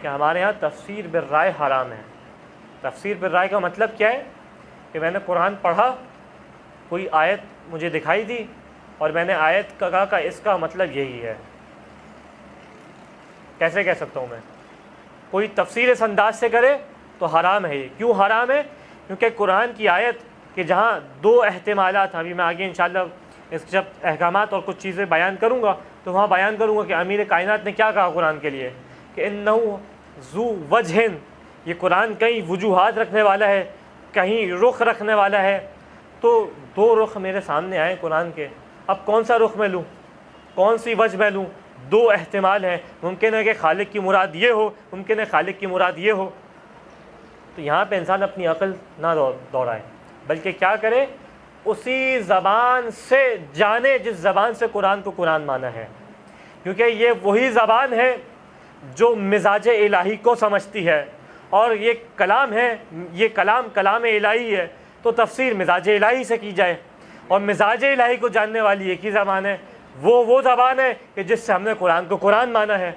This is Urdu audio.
کہ ہمارے ہاں تفسیر بالرائے حرام ہے۔ تفسیر بالرائے کا مطلب کیا ہے کہ میں نے قرآن پڑھا، کوئی آیت مجھے دکھائی دی اور میں نے آیت کا کہا کہ اس کا مطلب یہی ہے۔ کیسے کہہ سکتا ہوں میں؟ کوئی تفسیر اس انداز سے کرے تو حرام ہے۔ یہ کیوں حرام ہے؟ کیونکہ قرآن کی آیت کہ جہاں دو احتمالات ہیں، ابھی میں آگے انشاءاللہ اس کے جب احکامات اور کچھ چیزیں بیان کروں گا تو وہاں بیان کروں گا کہ امیر کائنات نے کیا کہا قرآن کے لیے کہ انہ ذو وجہ، یہ قرآن کئی وجوہات رکھنے والا ہے، کہیں رخ رکھنے والا ہے۔ تو دو رخ میرے سامنے آئے قرآن کے، اب کون سا رخ میں لوں، کون سی وجہ میں لوں؟ دو احتمال ہیں، ممکن ہے کہ خالق کی مراد یہ ہو، ممکن ہے خالق کی مراد یہ ہو۔ تو یہاں پہ انسان اپنی عقل نہ دوڑائے، بلکہ کیا کرے، اسی زبان سے جانے جس زبان سے قرآن کو قرآن مانا ہے، کیونکہ یہ وہی زبان ہے جو مزاج الہی کو سمجھتی ہے، اور یہ کلام ہے، یہ کلام الہی ہے، تو تفسیر مزاج الہی سے کی جائے، اور مزاج الہی کو جاننے والی ایک ہی زبان ہے، وہ زبان ہے کہ جس سے ہم نے قرآن کو قرآن مانا ہے۔